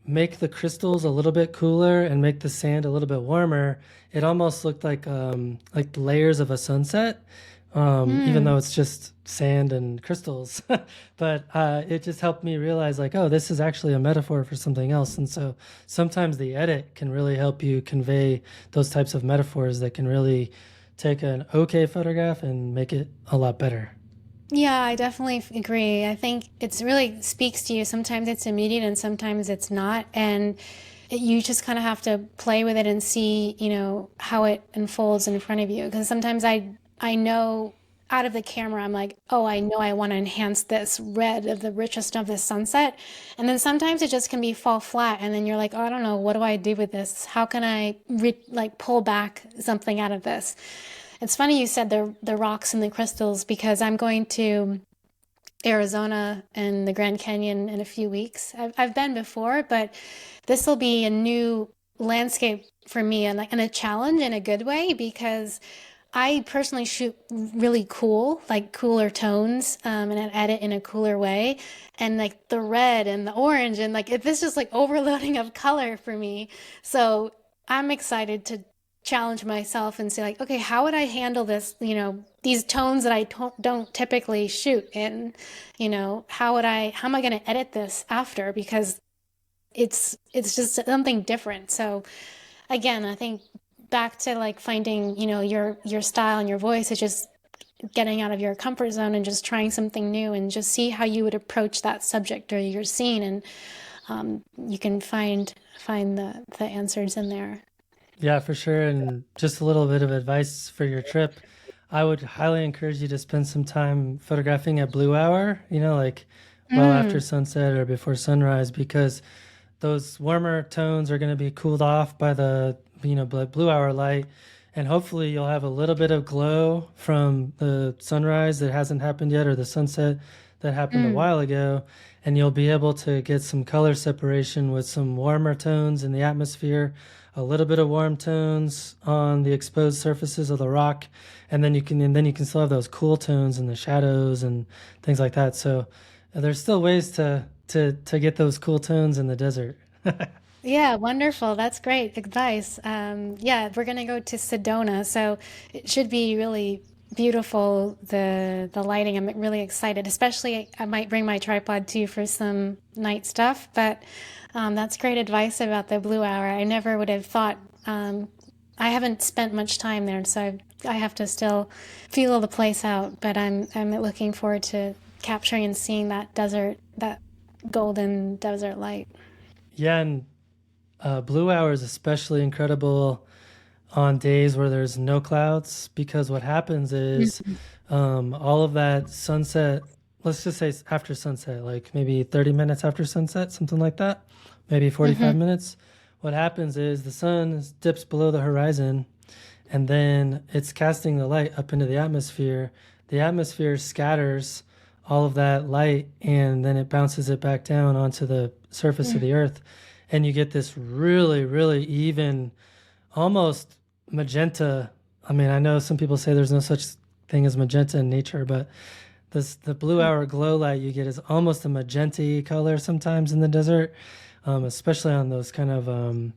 make the crystals a little bit cooler and make the sand a little bit warmer, it almost looked like layers of a sunset, even Mm. though it's just sand and crystals. But it just helped me realize like, oh, this is actually a metaphor for something else. And so sometimes the edit can really help you convey those types of metaphors that can really take an okay photograph and make it a lot better. Yeah, I definitely agree. I think it's really speaks to you. Sometimes it's immediate and sometimes it's not. And you just kind of have to play with it and see, how it unfolds in front of you. Because sometimes I know out of the camera, I'm like, oh, I know I want to enhance this red of the richest of this sunset. And then sometimes it just can be fall flat. And then you're like, oh, I don't know. What do I do with this? How can I like pull back something out of this? It's funny you said the rocks and the crystals because I'm going to Arizona and the Grand Canyon in a few weeks. I've been before, but this will be a new landscape for me and a challenge in a good way because I personally shoot really cool, like cooler tones, and I edit in a cooler way. And like the red and the orange, and like it's just like overloading of color for me. So I'm excited to challenge myself and say, like, okay, how would I handle this, these tones that I don't typically shoot in? How am I going to edit this after? Because it's just something different. So again, I think back to like finding, your style and your voice is just getting out of your comfort zone and just trying something new and just see how you would approach that subject or your scene, and you can find the answers in there. Yeah, for sure. And just a little bit of advice for your trip. I would highly encourage you to spend some time photographing at blue hour, like well after Mm. sunset or before sunrise, because those warmer tones are going to be cooled off by the blue hour light, and hopefully you'll have a little bit of glow from the sunrise that hasn't happened yet or the sunset that happened a Mm. while ago, and you'll be able to get some color separation with some warmer tones in the atmosphere, a little bit of warm tones on the exposed surfaces of the rock, and then you can still have those cool tones in the shadows and things like that. So there's still ways to get those cool tones in the desert. Yeah, wonderful. That's great advice. Yeah, we're gonna go to Sedona, so it should be really beautiful. The lighting, I'm really excited. Especially, I might bring my tripod too for some night stuff. But that's great advice about the blue hour. I never would have thought. I haven't spent much time there, so I have to still feel the place out. But I'm looking forward to capturing and seeing that desert, that golden desert light. Yeah, and blue hour is especially incredible on days where there's no clouds, because what happens is all of that sunset, let's just say after sunset, like maybe 30 minutes after sunset, something like that, maybe 45 Mm-hmm. minutes. What happens is the sun dips below the horizon, and then it's casting the light up into the atmosphere. The atmosphere scatters all of that light, and then it bounces it back down onto the surface of the earth, and you get this really, really even, almost magenta. I mean, I know some people say there's no such thing as magenta in nature, but the blue hour glow light you get is almost a magenta color sometimes in the desert, especially on those kind of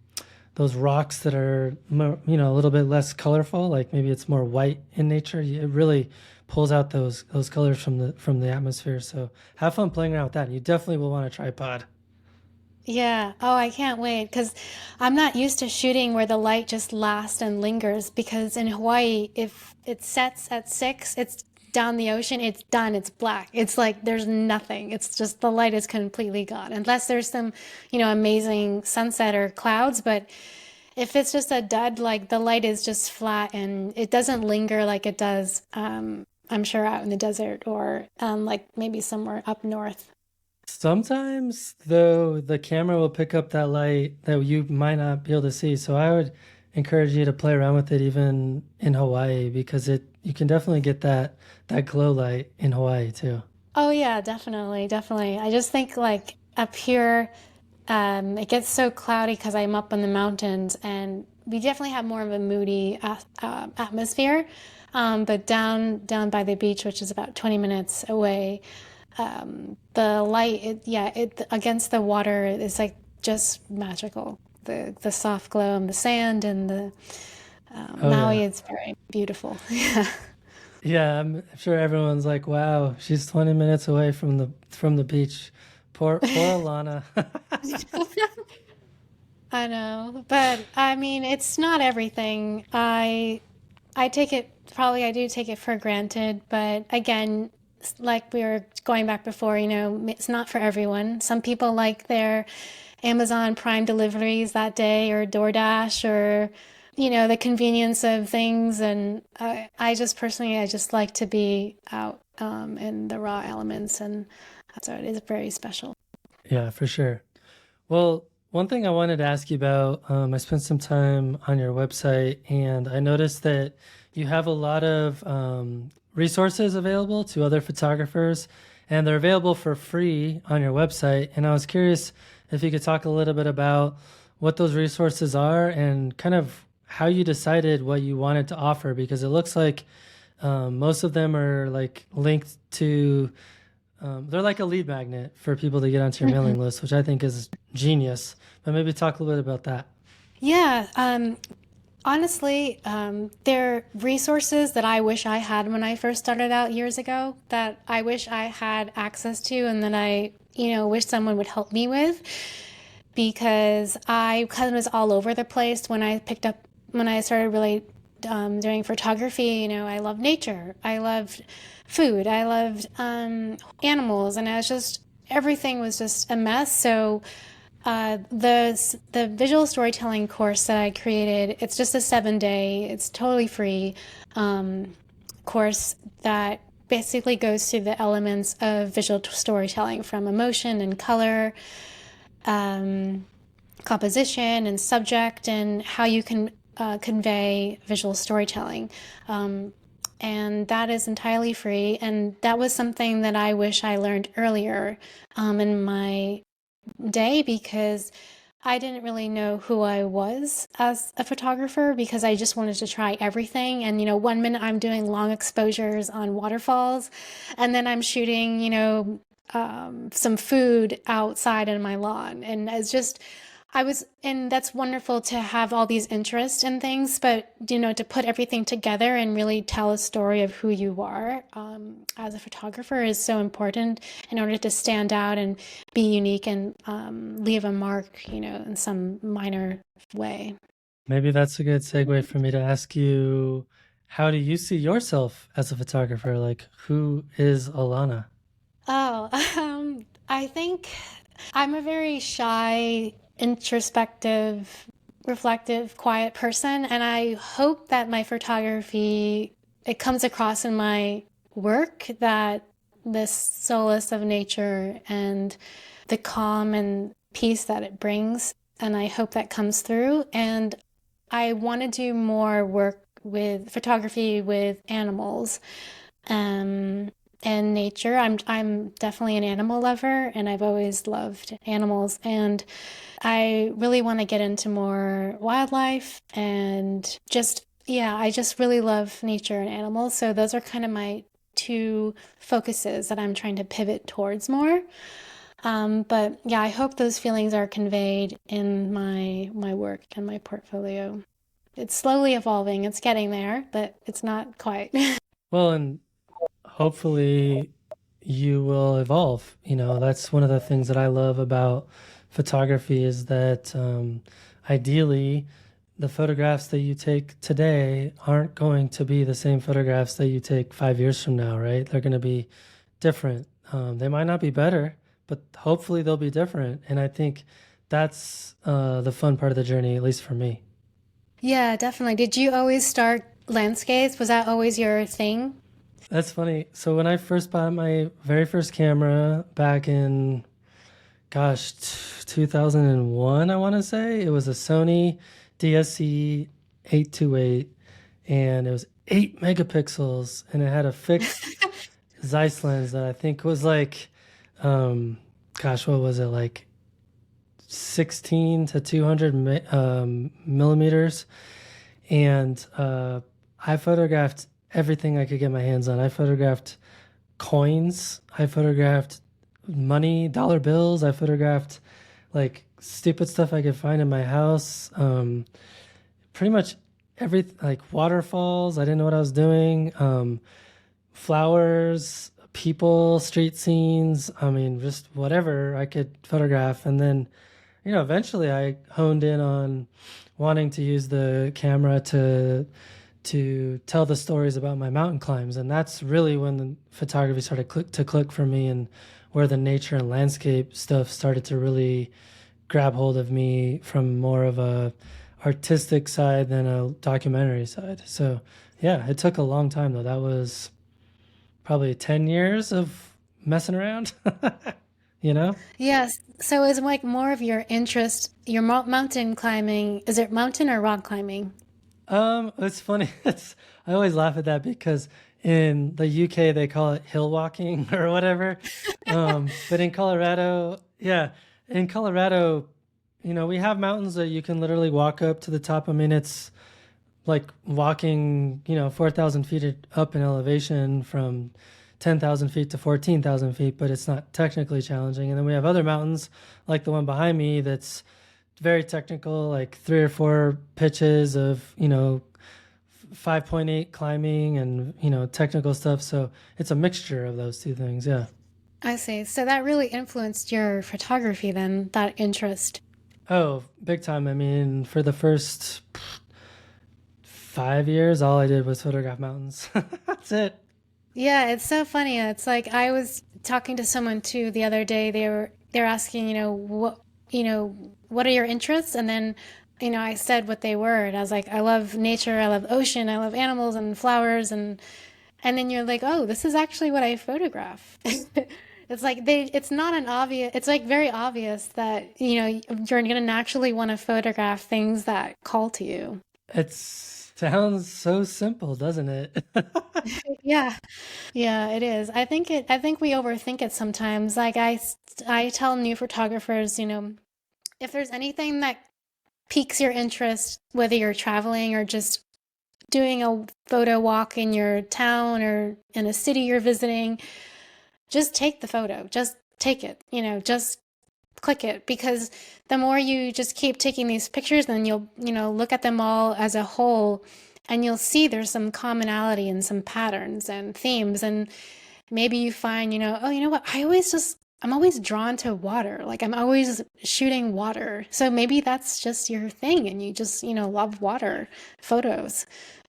those rocks that are more, a little bit less colorful. Like maybe it's more white in nature. It really pulls out those colors from the atmosphere. So have fun playing around with that. You definitely will want a tripod. Yeah. Oh, I can't wait because I'm not used to shooting where the light just lasts and lingers. Because in Hawaii, if it sets at 6, it's down the ocean, it's done, it's black. It's like there's nothing. It's just the light is completely gone, unless there's some, amazing sunset or clouds. But if it's just a dud, like the light is just flat and it doesn't linger like it does, I'm sure out in the desert or like maybe somewhere up north. Sometimes, though, the camera will pick up that light that you might not be able to see. So I would encourage you to play around with it even in Hawaii, because it you can definitely get that glow light in Hawaii too. Oh yeah, definitely, definitely. I just think like up here, It gets so cloudy because I'm up in the mountains, and we definitely have more of a moody atmosphere. But down by the beach, which is about 20 minutes away, the light, it against the water is like just magical. The soft glow and the sand and the Oh yeah. Maui is very beautiful. Yeah. Yeah, I'm sure everyone's like, "Wow, she's 20 minutes away from the beach." Poor Alana. I know, but I mean, it's not everything. I take it probably I do take it for granted, but again, like we were going back before, it's not for everyone. Some people like their Amazon Prime deliveries that day or DoorDash or the convenience of things, and I just personally I just like to be out in the raw elements, and so it is very special. Yeah, for sure. Well, one thing I wanted to ask you about, I spent some time on your website and I noticed that you have a lot of resources available to other photographers and they're available for free on your website. And I was curious if you could talk a little bit about what those resources are and kind of how you decided what you wanted to offer, because it looks like most of them are like linked to they're like a lead magnet for people to get onto your mailing list, which I think is genius. But maybe talk a little bit about that. Yeah, honestly, there are resources that I wish I had when I first started out years ago that I wish I had access to and that I, wish someone would help me with because I kind of was all over the place when I started really doing photography. I love nature. I loved food. I loved animals. And I was just, everything was just a mess. So the visual storytelling course that I created, it's just a 7-day, it's totally free course that basically goes through the elements of visual storytelling from emotion and color, composition and subject, and how you can convey visual storytelling. And that is entirely free. And that was something that I wish I learned earlier in my day because I didn't really know who I was as a photographer because I just wanted to try everything. And, 1 minute I'm doing long exposures on waterfalls, and then I'm shooting, some food outside in my lawn. And and that's wonderful to have all these interests and things, but, to put everything together and really tell a story of who you are as a photographer is so important in order to stand out and be unique and leave a mark, in some minor way. Maybe that's a good segue for me to ask you, how do you see yourself as a photographer? Like, who is Alana? Oh, I think I'm a very shy, introspective, reflective, quiet person, and I hope that my photography it comes across in my work that this solace of nature and the calm and peace that it brings, and I hope that comes through. And I want to do more work with photography with animals and nature. I'm definitely an animal lover, and I've always loved animals. And I really want to get into more wildlife and just yeah, I just really love nature and animals. So those are kind of my two focuses that I'm trying to pivot towards more. But yeah, I hope those feelings are conveyed in my work and my portfolio. It's slowly evolving. It's getting there, but it's not quite. Well, and hopefully you will evolve. That's one of the things that I love about photography is that ideally the photographs that you take today aren't going to be the same photographs that you take 5 years from now, right? They're going to be different. They might not be better, but hopefully they'll be different. And I think that's the fun part of the journey, at least for me. Yeah, definitely. Did you always start landscapes? Was that always your thing? That's funny. So when I first bought my very first camera back in, gosh, 2001, I want to say, it was a Sony DSC 828 and it was 8 megapixels and it had a fixed Zeiss lens that I think was like, gosh, what was it, like 16 to 200 millimeters. And I photographed everything I could get my hands on. I photographed coins. I photographed money, dollar bills. I photographed like stupid stuff I could find in my house. Pretty much like waterfalls. I didn't know what I was doing. Flowers, people, street scenes. I mean, just whatever I could photograph. And then, eventually I honed in on wanting to use the camera to tell the stories about my mountain climbs. And that's really when the photography started to click for me, and where the nature and landscape stuff started to really grab hold of me from more of a artistic side than a documentary side. So yeah, it took a long time though. That was probably 10 years of messing around, you know? Yes. So is like more of your interest, your mountain climbing, is it mountain or rock climbing? It's funny. I always laugh at that because in the UK they call it hill walking or whatever. But in Colorado, yeah, in Colorado, we have mountains that you can literally walk up to the top. I mean, it's like walking, 4,000 feet up in elevation from 10,000 feet to 14,000 feet, but it's not technically challenging. And then we have other mountains like the one behind me that's very technical, like 3 or 4 pitches of, 5.8 climbing and, technical stuff. So it's a mixture of those two things. Yeah. I see. So that really influenced your photography then, that interest. Oh, big time. I mean, for the first 5 years, all I did was photograph mountains. That's it. Yeah, it's so funny. It's like I was talking to someone too the other day. They're asking, what are your interests? And then, I said what they were, and I was like, I love nature, I love ocean, I love animals and flowers, and then you're like, oh, this is actually what I photograph. It's like it's not an obvious, it's like very obvious that, you're gonna naturally want to photograph things that call to you. It sounds so simple, doesn't it? Yeah. Yeah, it is. I think we overthink it sometimes. Like I tell new photographers, if there's anything that piques your interest, whether you're traveling or just doing a photo walk in your town or in a city you're visiting, just take the photo. Just take it, just click it, because the more you just keep taking these pictures, then you'll, look at them all as a whole, and you'll see there's some commonality and some patterns and themes. And maybe you find, oh, you know what? I'm always drawn to water. Like I'm always shooting water. So maybe that's just your thing and you just, love water photos.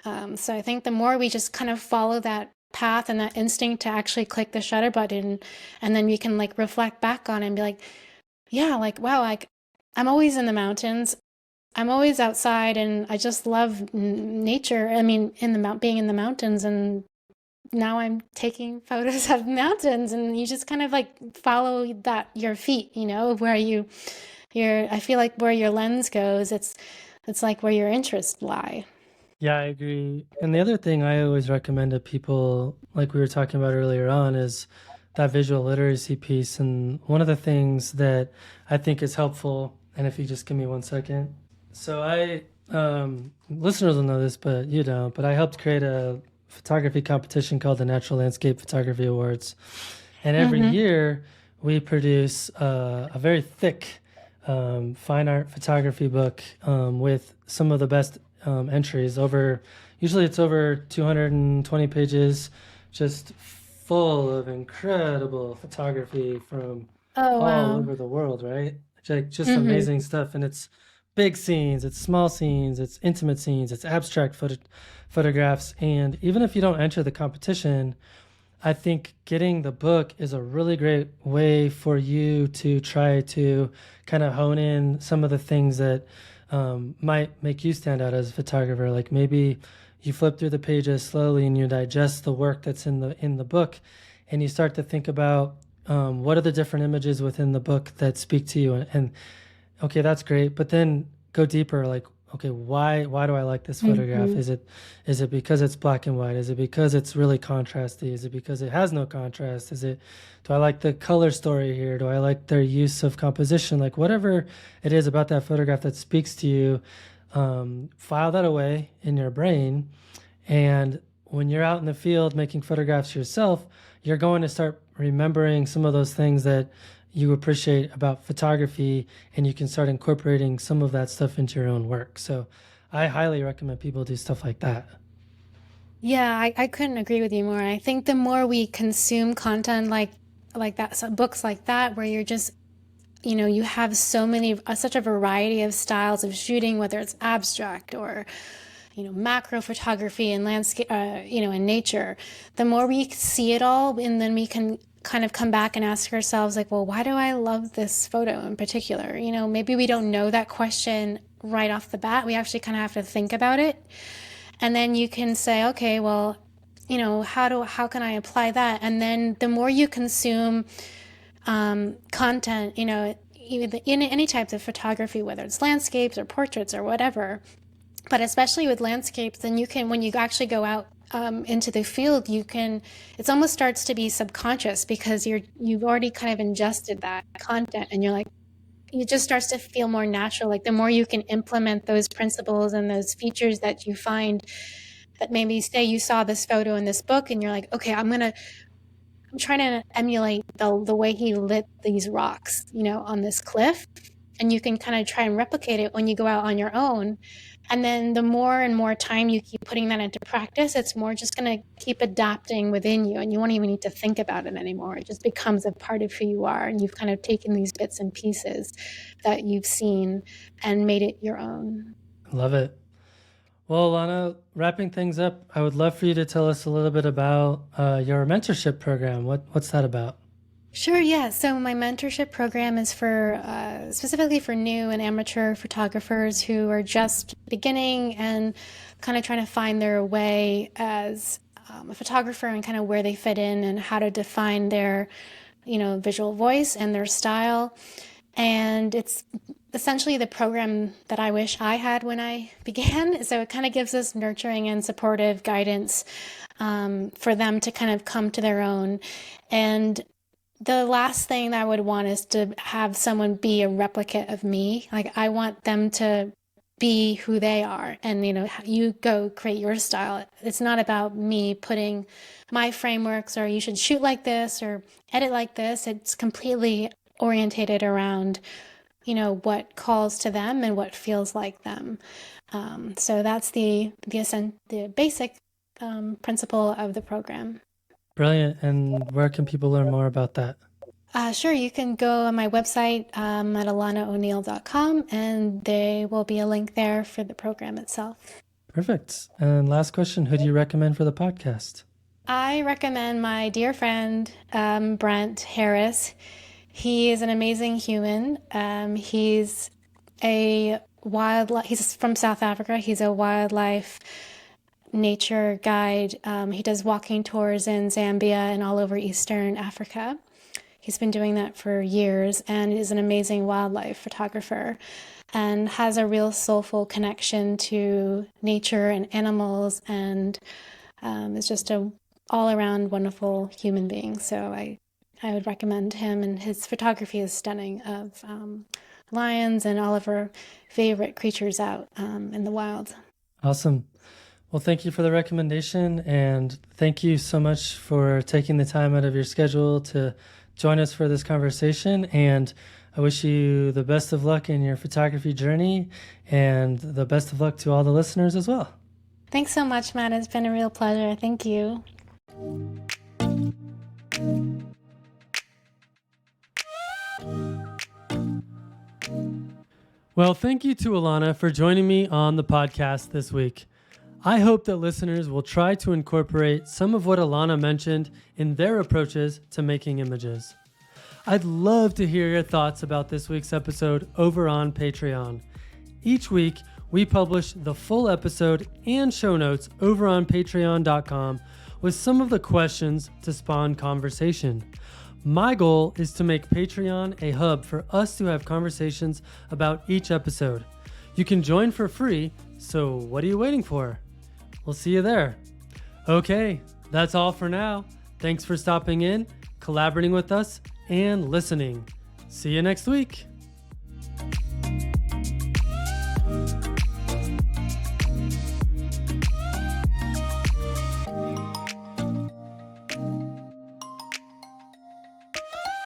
So I think the more we just kind of follow that path and that instinct to actually click the shutter button, and then we can like reflect back on it and be like, yeah, like, wow, like I'm always in the mountains. I'm always outside and I just love nature. I mean, being in the mountains, and now I'm taking photos of mountains, and you just kind of like follow that your feet, where I feel like where your lens goes, it's like where your interests lie. Yeah, I agree. And the other thing I always recommend to people, like we were talking about earlier on, is that visual literacy piece. And one of the things that I think is helpful, and if you just give me 1 second. So listeners will know this, but you don't, but I helped create a photography competition called the Natural Landscape Photography Awards. And every Mm-hmm. year we produce a very thick fine art photography book with some of the best entries. Usually it's over 220 pages, just full of incredible photography from Oh, all wow. over the world, right? Just Mm-hmm. amazing stuff. And it's big scenes, it's small scenes, it's intimate scenes, it's abstract photographs. And even if you don't enter the competition, I think getting the book is a really great way for you to try to kind of hone in some of the things that might make you stand out as a photographer. Like maybe you flip through the pages slowly and you digest the work that's in the book, and you start to think about what are the different images within the book that speak to you. And okay, that's great, but then go deeper. Like, okay, why do I like this photograph? Is it because it's black and white? Is it because it's really contrasty? Is it because it has no contrast? Do I like the color story here? Do I like their use of composition? Like whatever it is about that photograph that speaks to you, file that away in your brain. And when you're out in the field making photographs yourself, you're going to start remembering some of those things that you appreciate about photography, and you can start incorporating some of that stuff into your own work. So I highly recommend people do stuff like that. Yeah, I couldn't agree with you more. I think the more we consume content like that, so books like that, where you're just, you have such a variety of styles of shooting, whether it's abstract or, macro photography and landscape, in nature, the more we see it all, and then we can kind of come back and ask ourselves like, well, why do I love this photo in particular? Maybe we don't know that question right off the bat. We actually kind of have to think about it. And then you can say, okay, well, how can I apply that? And then the more you consume content, even in any types of photography, whether it's landscapes or portraits or whatever, but especially with landscapes, then you can, when you actually go out into the field, it almost starts to be subconscious because you've already kind of ingested that content, and you're like, it just starts to feel more natural. Like the more you can implement those principles and those features that you find, that maybe say you saw this photo in this book and you're like, okay, I'm trying to emulate the way he lit these rocks, on this cliff. And you can kind of try and replicate it when you go out on your own. And then the more and more time you keep putting that into practice, it's more just going to keep adapting within you, and you won't even need to think about it anymore. It just becomes a part of who you are, and you've kind of taken these bits and pieces that you've seen and made it your own. Love it. Well, Alana, wrapping things up, I would love for you to tell us a little bit about your mentorship program. What's that about? Sure, yeah. So my mentorship program is for specifically for new and amateur photographers who are just beginning and kind of trying to find their way as a photographer, and kind of where they fit in and how to define their, visual voice and their style. And it's essentially the program that I wish I had when I began. So it kind of gives us nurturing and supportive guidance for them to kind of come to their own. And the last thing that I would want is to have someone be a replicate of me. Like, I want them to be who they are, and you go create your style. It's not about me putting my frameworks, or you should shoot like this or edit like this. It's completely orientated around what calls to them and what feels like them. So that's the basic principle of the program. Brilliant. And where can people learn more about that? Sure, you can go on my website at alanao'neil.com, and there will be a link there for the program itself. Perfect. And last question, who do you recommend for the podcast? I recommend my dear friend, Brent Harris. He is an amazing human. He's from South Africa. He's a wildlife nature guide. He does walking tours in Zambia and all over Eastern Africa. He's been doing that for years, and is an amazing wildlife photographer, and has a real soulful connection to nature and animals, and is just a all-around wonderful human being. So I would recommend him, and his photography is stunning, of lions and all of our favorite creatures out in the wild. Awesome. Well, thank you for the recommendation, and thank you so much for taking the time out of your schedule to join us for this conversation. And I wish you the best of luck in your photography journey, and the best of luck to all the listeners as well. Thanks so much, Matt. It's been a real pleasure. Thank you. Well, thank you to Alana for joining me on the podcast this week. I hope that listeners will try to incorporate some of what Alana mentioned in their approaches to making images. I'd love to hear your thoughts about this week's episode over on Patreon. Each week, we publish the full episode and show notes over on patreon.com with some of the questions to spawn conversation. My goal is to make Patreon a hub for us to have conversations about each episode. You can join for free, so what are you waiting for? We'll see you there. Okay, that's all for now. Thanks for stopping in, collaborating with us, and listening. See you next week.